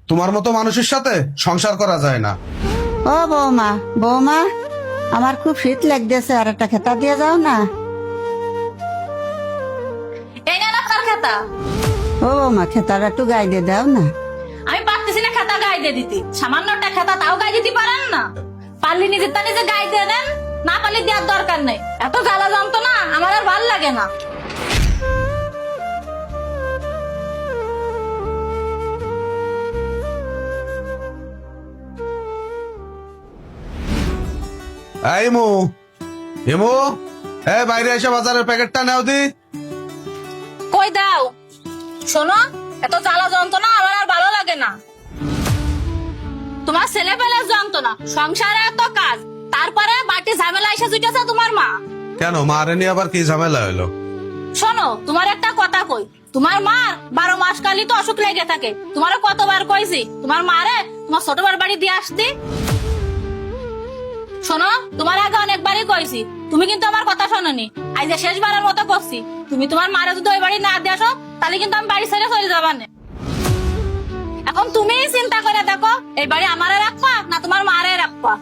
তোমার মতো মানুষের সাথে সংসার করা যায় না। ও বৌমা, বৌমা, আমার খুব শীত লাগতেছে, আর একটা খেতা দিয়ে যাও না। এই নেন আপনার খাতা। ও বৌমা, খেতাটা একটু গায়ে দিয়ে দাও না। আমি পারতেছি না খাতা গায়ে দিয়ে দিতে, সামান্য একটা খাতা তাও গায়ে দিতে পারেন না? পারলে নিজের তা নিজে গায়ে দিয়ে দেন, না পারলে দেওয়ার দরকার নেই। এত জ্বালা যন্ত্রণা আমার আর ভাল লাগে না। এই ইমু, ইমু, বাইরে এসে বাজারের প্যাকেটটা নাও দি। কই দাও? শোনো, এত জ্বালা যন্ত্রণা আমার আর ভালো লাগে না। তোমার ছেলে পেলের যন্ত্রণা, সংসারে এত কাজ, তারপরে বাড়তি ঝামেলা এসে জুটেছে তোমার মা। কেন মারে নিয়ে আবার কি ঝামেলা হলো? শোনো, তোমার একটা কথা কই, তোমার মা 12 মাস কালই তো অসুখ লেগে থাকে। তোমার কতবার কইছি তোমার মারে তোমার ছোটবার বাড়ি দিয়ে আসতে। শোনো, তোমার আগে অনেকবারই কইছি, তুমি কিন্তু আমার কথা শোনোনি। আজ যে শেষবারের মতো করছি, তুমি তোমার মারে যদি ওই বাড়ি না দিয়ে আসো, তাহলে কিন্তু আমি বাড়ি ছেড়ে চলে যাবা না। এখন তুমিই চিন্তা করে দেখো, এই বাড়ি আমারে রাখবা না তোমার মারে রাখবা।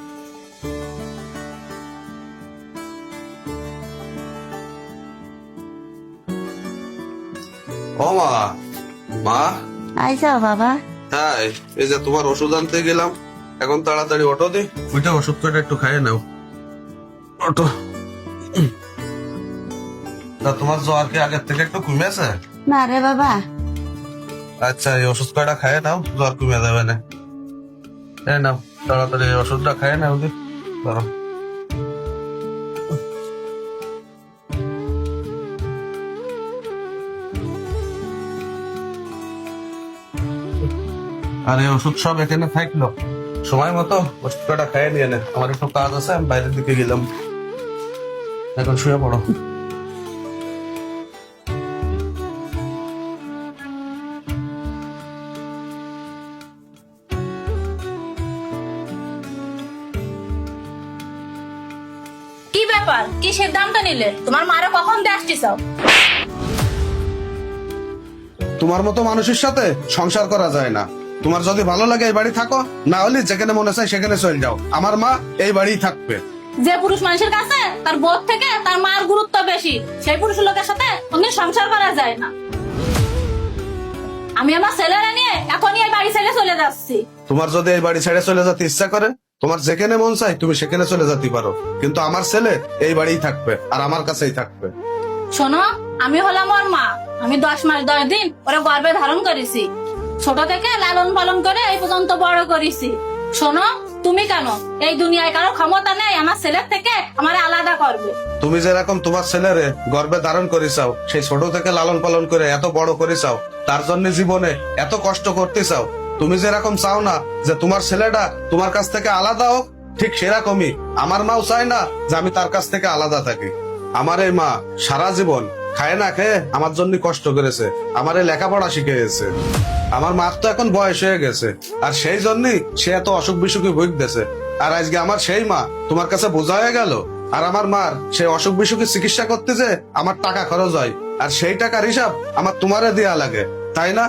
ও মা, মা। আইসাও বাবা। হ্যাঁ, এই যে তোমার ওষুধ আনতে গেলাম, এখন তাড়াতাড়ি অটো দে, ওইটা ওষুধ কটা একটু খাইয়ে নাও। অটো। তা তোমার জ্বর কি আগের থেকে একটু কমেছে? না রে বাবা। আচ্ছা, এই ওষুধ কটা খাইয়ে নাও, জ্বর কমে যাবে না। এই নাও, তাড়াতাড়ি এই ওষুধটা খাইয়ে নাও দি। ধরো। আর এই ওষুধ সব এখানে থাকলো, সময় মতো ওষুধ কটা খাইয়ে নিয়ে নে। আমার একটু কাজ আছে, আমি বাইরের দিকে গেলাম। এখন শুয়ে পড়ো। কি ব্যাপার, কি সিদ্ধান্ত নিলে? তোমার মারে কখন দিয়ে আসতে চাও? তোমার মতো মানুষের সাথে সংসার করা যায় না। তোমার যদি ভালো লাগে এই বাড়ি থাকো, না হলে যেখানে মনে চায় সেখানে চলে যাও। আমার মা এই বাড়িই থাকবে। যে পুরুষ মানুষের কাছে তার বোধ থেকে তার মার গুরুত্ব বেশি, সেই পুরুষ লোকের সাথে কোনদিন সংসার করা যায় না। আমি আমার ছেলেরা নিয়ে এখনই এই বাড়ি ছেড়ে চলে যাচ্ছি। তোমার যদি এই বাড়ি ছেড়ে চলে যেতে ইচ্ছা করে, তোমার যেখানে মন চায় তুমি সেখানে চলে যেতে পারো, কিন্তু আমার ছেলে এই বাড়িই থাকবে আর আমার কাছেই থাকবে। শোনো, আমি হলাম ওর মা। আমি 10 মাস 10 দিন ওরে গর্ভে ধারণ করেছি, ছোট থেকে লালন পালন করে এই পর্যন্ত বড় করেছি। শোনো, তুমি কেন, এই দুনিয়ায় কারো ক্ষমতা নেই আমার ছেলের থেকে আমার আলাদা করবে। তুমি যেরকম তোমার ছেলেরে গর্ভে ধারণ করে চাও, সেই ছোট থেকে লালন পালন করে এত বড় করে চাও, তার জন্য জীবনে এত কষ্ট করতে চাও, তুমি যেরকম চাও না যে তোমার ছেলেটা তোমার কাছ থেকে আলাদা হোক, ঠিক সেরকমই আমার মাও চায় না যে আমি তার কাছ থেকে আলাদা থাকি। আমার এই মা সারা জীবন খায় না খেয়ে আমার জন্য কষ্ট করেছে, আমার এই লেখাপড়া শিখিয়েছে। আমার মার তো এখন বয়স হয়ে গেছে, আর সেই জন্যই সে এত অসুখ বিসুখে ভুগতেছে। আর আজকে আমার সেই মা তোমার কাছে বোঝা হয়ে গেল, আর আমার মার সেই অসুখ বিসুখের চিকিৎসা করতে যে আমার টাকা খরচ হয়, আর সেই টাকার হিসাব আমার তোমারে দেয়া লাগে, তাই না?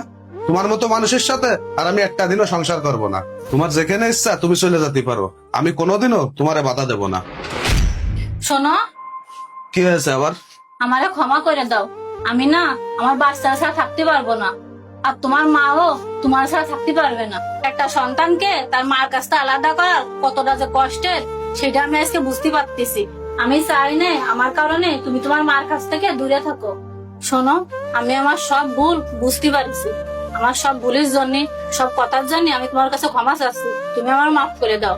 তোমার মতো মানুষের সাথে আর আমি একটা দিনও সংসার করব না। তোমার যেখানে ইচ্ছা তুমি চলে যেতে পারো, আমি কোনোদিনও তোমারে বাধা দেব না। শোনো, কি হয়েছে আবার? আমারে ক্ষমা করে দাও। আমি না আমার বাচ্চা ছাড়া থাকতে পারবো না, আর তোমার মাও তোমার ছাড়া থাকতে পারবে না। একটা সন্তানকে তার মার কাছ থেকে আলাদা করার কতটা যে কষ্টের, সেটা আমি আজকে বুঝতে পারতেছি। আমি চাই না আমার কারণে তুমি তোমার মার কাছ থেকে দূরে থাকো। শোনো, আমি আমার সব ভুল বুঝতে পারছি। আমার সব ভুলের জন্য, সব কথার জন্য আমি তোমার কাছে ক্ষমা চাচ্ছি। তুমি আমার মাফ করে দাও।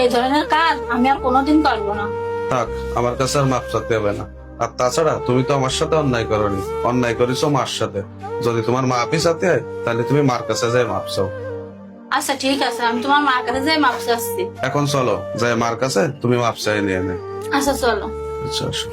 এই ধরনের কাজ আমি আর কোনোদিন করবো না। থাক, আমার কাছে আর মাপ চাইতে হবে না। আর তাছাড়া তুমি তো আমার সাথে অন্যায় করনি, অন্যায় করেছো মার সাথে। যদি তোমার মাপই চাইতে হয়, তাহলে তুমি মার কাছে যাই মাপ চাও। আচ্ছা ঠিক আছে, আমি তোমার মার কাছে যাই মাপ চাচ্ছি। এখন চলো, যাই মার কাছে তুমি মাপ চাই নিয়ে নে। আচ্ছা চলো। আচ্ছা, আসো।